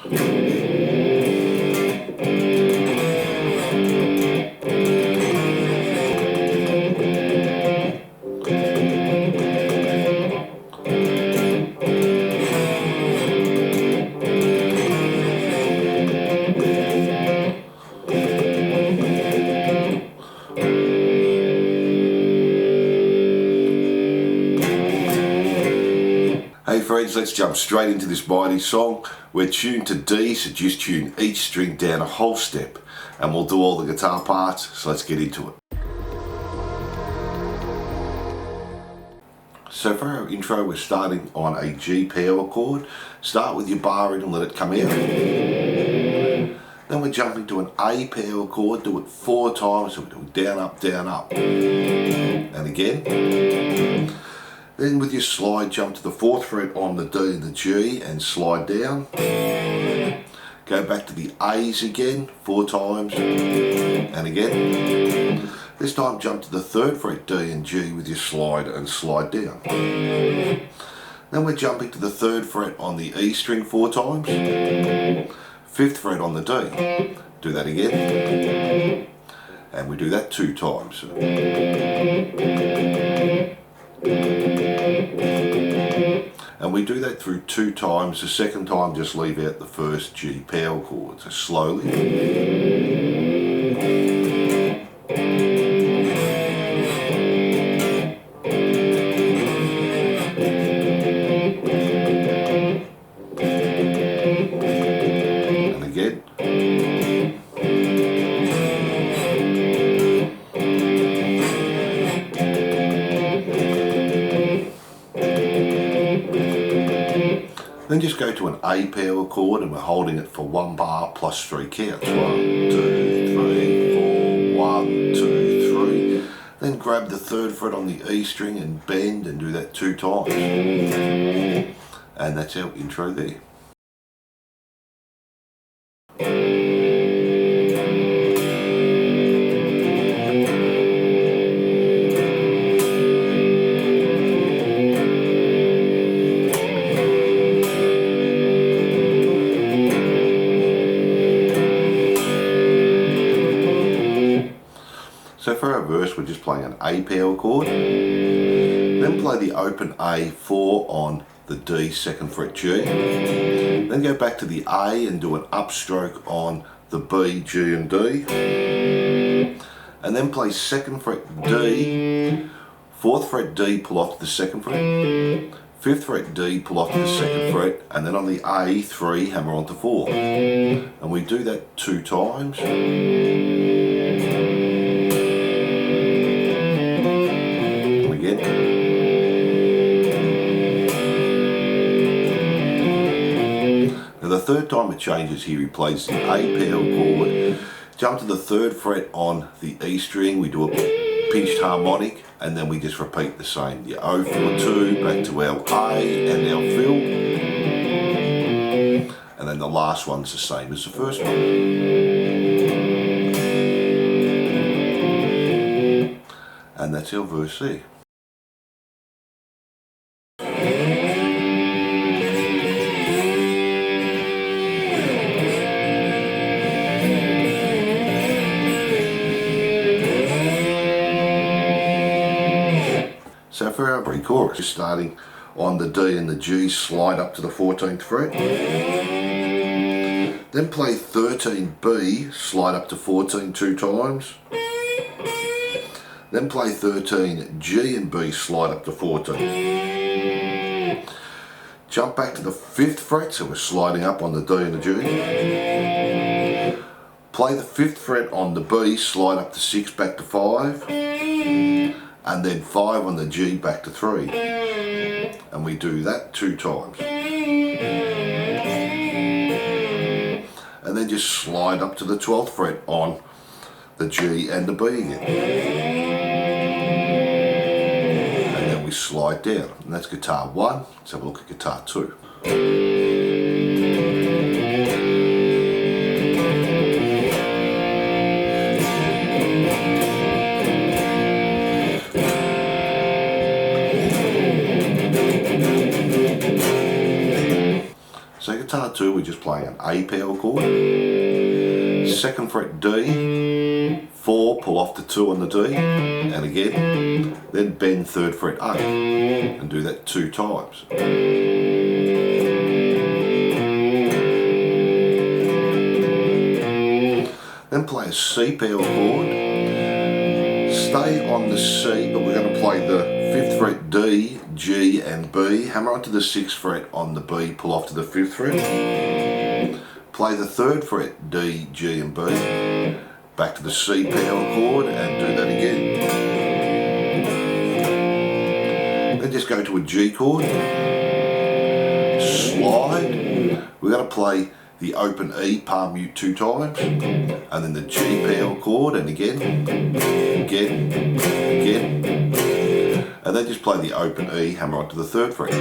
Hey friends, let's jump straight into this mighty song. We're tuned to D, so just tune each string down a whole step and we'll do all the guitar parts, so let's get into it. So for our intro, we're starting on a G power chord. Start with your bar in and let it come out. Then we're jumping to an A power chord, do it 4 times, so we do down, up, and again. Then with your slide, jump to the 4th fret on the D and the G and slide down. Go back to the A's again, 4 times, and again. This time jump to the 3rd fret D and G with your slide and slide down. Then we're jumping to the 3rd fret on the E string 4 times, 5th fret on the D. Do that again. And we do that 2 times. And we do that through 2 times. The second time just leave out the first G power chord. So slowly. And again. Then just go to an A power chord and we're holding it for 1 bar plus 3 counts. 1, 2, 3, 4, 1, 2, 3. Then grab the 3rd fret on the E string and bend and do that 2 times. And that's our intro there. So for our verse, we're just playing an A power chord, then play the open A4 on the D 2nd fret G, then go back to the A and do an upstroke on the B, G and D, and then play 2nd fret D, 4th fret D, pull off to the 2nd fret, 5th fret D, pull off to the 2nd fret, and then on the A3, hammer onto 4. And we do that 2 times. Now the 3rd time it changes here, he plays the A power chord, jump to the 3rd fret on the E string, we do a pinched harmonic, and then we just repeat the same. The 042, back to our A and our fill, and then the last one's the same as the first one. And that's our verse there. So for our pre-chorus, just starting on the D and the G, slide up to the 14th fret. Then play 13B, slide up to 14 2 times. Then play 13 G and B, slide up to 14. Jump back to the 5th fret, so we're sliding up on the D and the G. Play the 5th fret on the B, slide up to 6, back to 5. And then 5 on the G, back to 3. And we do that 2 times. And then just slide up to the 12th fret on the G and the B again. And then we slide down. And that's guitar 1. Let's have a look at guitar 2. So guitar 2 we're just playing an A power chord, 2nd fret D, 4, pull off the 2 on the D, and again, then bend 3rd fret A, and do that 2 times. Then play a C power chord, stay on the C, but we're going to play the 5th fret D, G and B, hammer onto the 6th fret on the B, pull off to the 5th fret, play the 3rd fret D, G and B, back to the C power chord and do that again. Then just go to a G chord, slide, we're going to play the open E palm mute 2 times, and then the G power chord, and again, and then just play the open E, hammer onto the 3rd fret.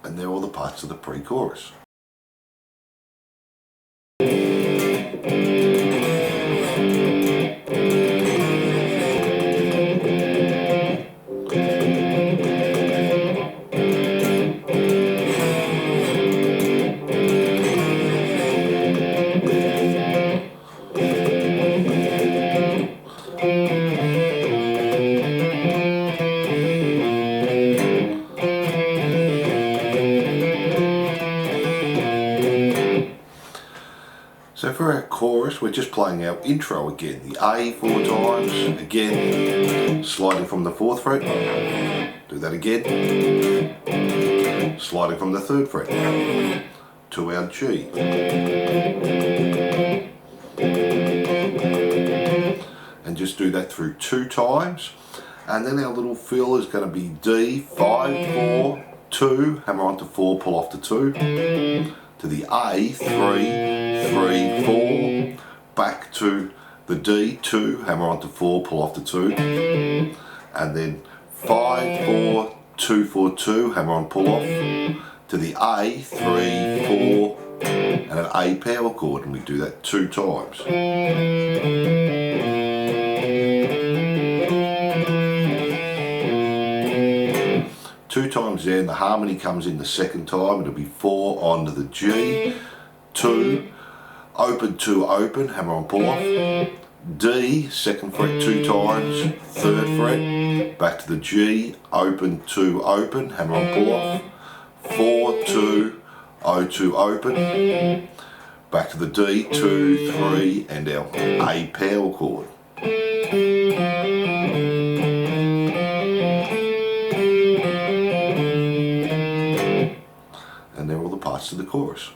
And they're all the parts of the pre-chorus. So for our chorus, we're just playing our intro again. The A 4 times, again, sliding from the 4th fret, do that again, sliding from the 3rd fret, to our G. And just do that through 2 times. And then our little fill is going to be D, 5, 4, 2, hammer onto 4, pull off the 2, to the A, 3, 3, 4, back to the D, 2, hammer onto 4, pull off the 2, and then 5, 4, 2, 4, 2, hammer on, pull off, to the A, 3, 4, and an A power chord, and we do that 2 times. 2 times there, and the harmony comes in the 2nd time. It'll be 4 onto the G, 2, open 2, open, hammer on, pull off, D, 2nd fret 2 times, 3rd fret, back to the G, open 2, open, hammer on, pull off, 4, 2, O 2, open, back to the D, 2, 3, and our A power chord. And they're all the parts of the chorus.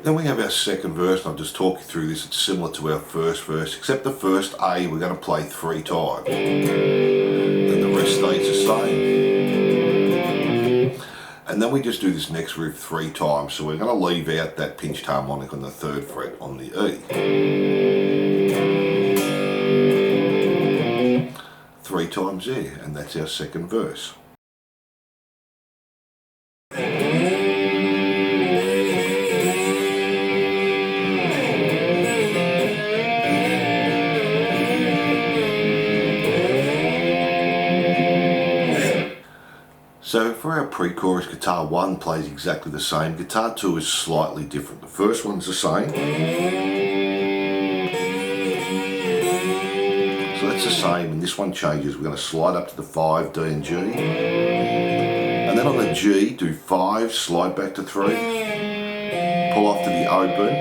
Then we have our 2nd verse, and I'll just talk you through this. It's similar to our 1st verse, except the first A we're going to play 3 times, and the rest stays the same. And then we just do this next riff 3 times, so we're going to leave out that pinched harmonic on the 3rd fret on the E. 3 times there, and that's our 2nd verse. So for our pre-chorus, guitar 1 plays exactly the same. Guitar 2 is slightly different. The first one's the same. So that's the same, and this one changes. We're going to slide up to the 5, D and G. And then on the G, do 5, slide back to 3. Pull off to the open,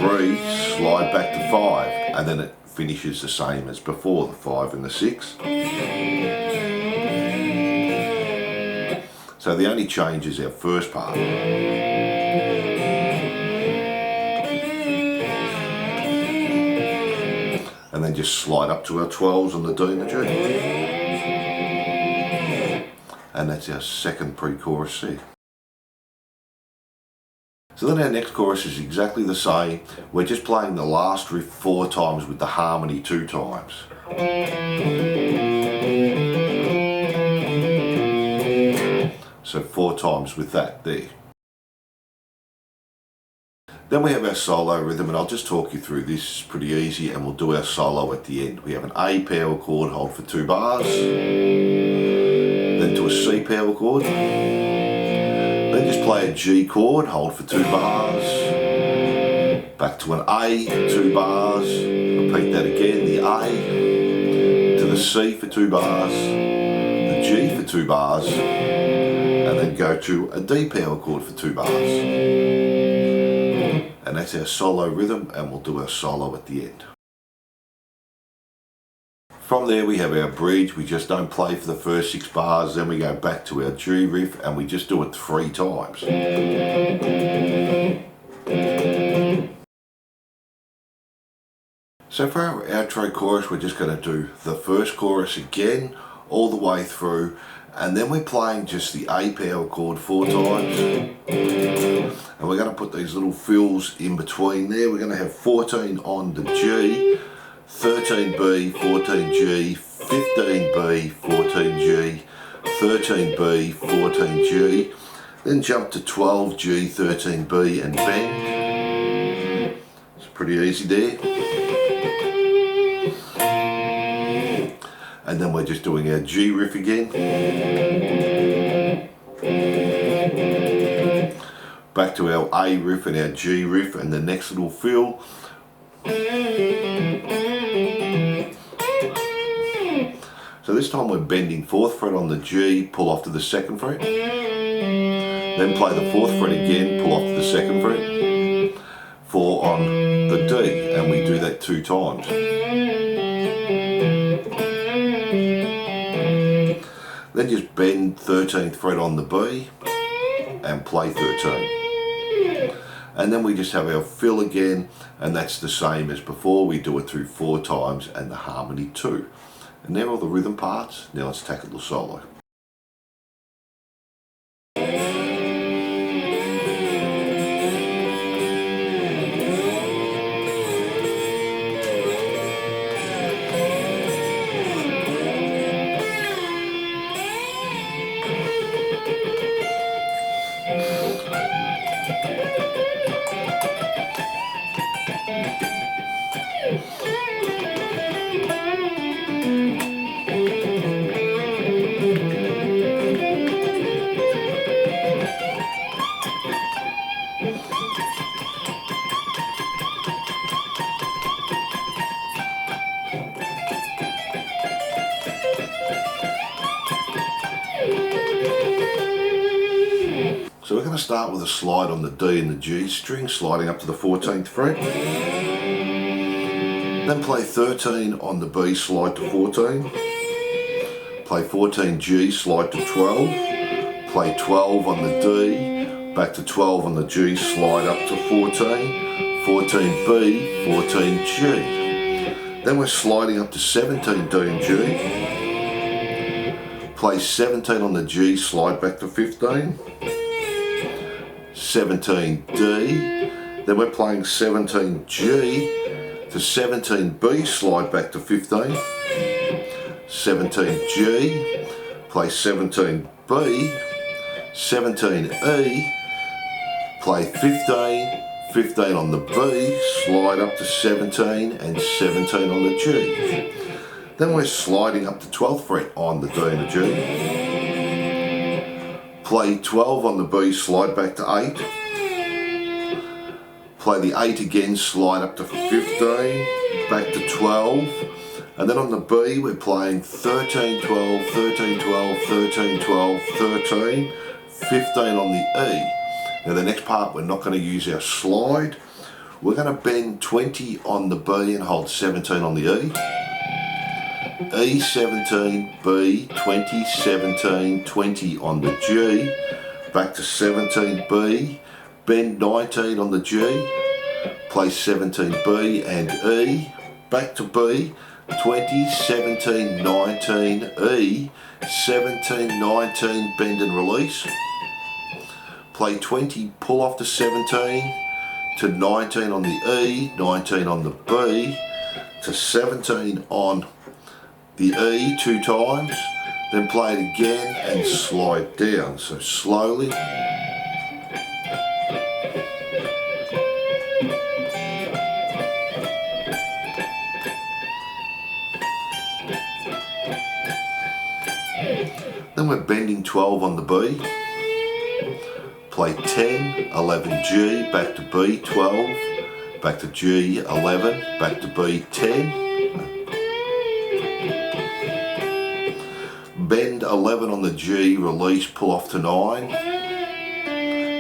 3, slide back to 5. And then it finishes the same as before, the 5 and the 6. So the only change is our first part. And then just slide up to our 12s on the D and the G. And that's our 2nd pre-chorus C. So then our next chorus is exactly the same. We're just playing the last riff 4 times with the harmony 2 times. So 4 times with that there. Then we have our solo rhythm, and I'll just talk you through this. It's pretty easy, and we'll do our solo at the end. We have an A power chord, hold for 2 bars, then to a C power chord, then just play a G chord, hold for 2 bars, back to an A, 2 bars, repeat that again, the A, to the C for 2 bars, the G for 2 bars, and then go to a D power chord for 2 bars. And that's our solo rhythm, and we'll do our solo at the end. From there we have our bridge. We just don't play for the first 6 bars, then we go back to our G riff and we just do it 3 times. So for our outro chorus, we're just going to do the first chorus again all the way through, and then we're playing just the A power chord 4 times, and we're going to put these little fills in between there. We're going to have 14 on the G, 13B, 14G, 15B, 14G, 13B, 14G, then jump to 12G, 13B and bend. It's pretty easy there. And then we're just doing our G riff again. Back to our A riff and our G riff and the next little fill. So this time we're bending 4th fret on the G, pull off to the 2nd fret. Then play the 4th fret again, pull off to the 2nd fret. 4 on the D, and we do that 2 times. Then just bend 13th fret on the B and play 13. And then we just have our fill again, and that's the same as before. We do it through 4 times and the harmony 2. And they're all the rhythm parts. Now let's tackle the solo. So we're going to start with a slide on the D and the G string, sliding up to the 14th fret. Then play 13 on the B, slide to 14. Play 14 G, slide to 12. Play 12 on the D, back to 12 on the G, slide up to 14. 14 B, 14 G. Then we're sliding up to 17 D and G. Play 17 on the G, slide back to 15. 17 D, then we're playing 17 G to 17 B, slide back to 15. 17 G, play 17 B, 17 E, play 15, 15 on the B, slide up to 17 and 17 on the G. Then we're sliding up to 12th fret on the D and the G. Play 12 on the B, slide back to 8. Play the 8 again, slide up to 15, back to 12. And then on the B, we're playing 13, 12, 13, 12, 13, 12, 13, 15 on the E. Now the next part, we're not going to use our slide. We're going to bend 20 on the B and hold 17 on the E. E 17, B, 20, 17, 20 on the G, back to 17 B, bend 19 on the G, play 17 B and E, back to B, 20, 17, 19, E, 17, 19, bend and release, play 20, pull off to 17, to 19 on the E, 19 on the B, to 17 on the E 2 times, then play it again and slide down. So slowly. we're bending 12 on the B. Play 10, 11, G, back to B, 12, back to G, 11, back to B, 10. Bend 11 on the G, release, pull off to 9.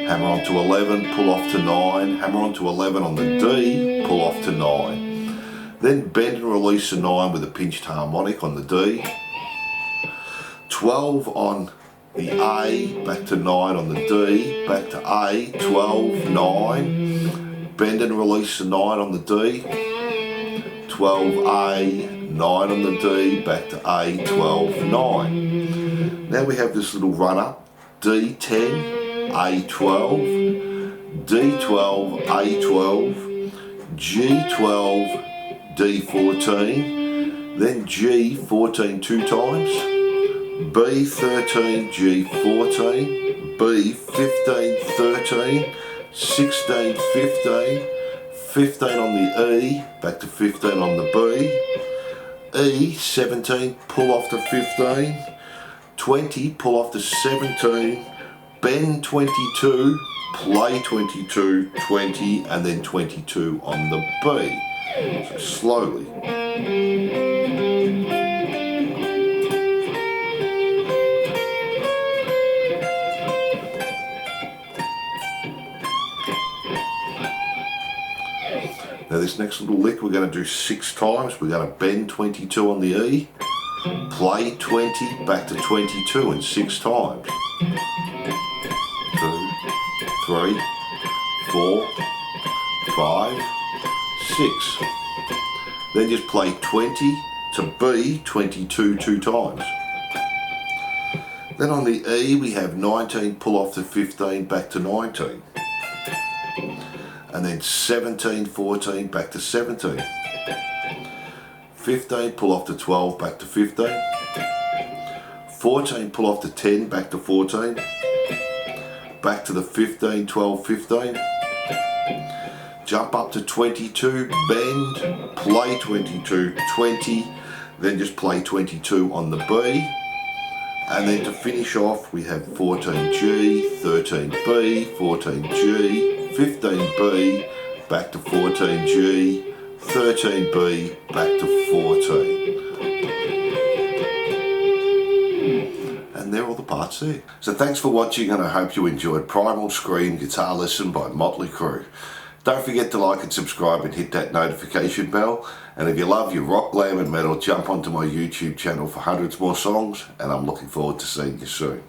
Hammer on to 11, pull off to 9. Hammer on to 11 on the D, pull off to 9. Then bend and release to 9 with a pinched harmonic on the D. 12 on the A, back to 9 on the D, back to A, 12, 9. Bend and release to 9 on the D. 12 A, 9 on the D, back to A, 12, 9. Now we have this little run up, D10, A12, D12, A12, G12, D14, then G14 two times, B13, G14, B15, 13, 16, 15, 15 on the E, back to 15 on the B, E, 17, pull off to 15, 20, pull off to 17, bend 22, play 22, 20, and then 22 on the B. So slowly. Now this next little lick we're going to do 6 times. We're going to bend 22 on the E, play 20, back to 22 and 6 times. 2, 3, 4, 5, 6. Then just play 20 to B, 22 two times. Then on the E we have 19, pull off to 15, back to 19. And then 17, 14, back to 17. 15, pull off to 12, back to 15. 14, pull off to 10, back to 14. Back to the 15, 12, 15. Jump up to 22, bend, play 22, 20, then just play 22 on the B. And then to finish off, we have 14G, 13B, 14G, 15B, back to 14G, 13B, back to 14. And they're all the parts there. So thanks for watching, and I hope you enjoyed Primal Scream Guitar Lesson by Mötley Crüe. Don't forget to like and subscribe and hit that notification bell. And if you love your rock, glam and metal, jump onto my YouTube channel for hundreds more songs, and I'm looking forward to seeing you soon.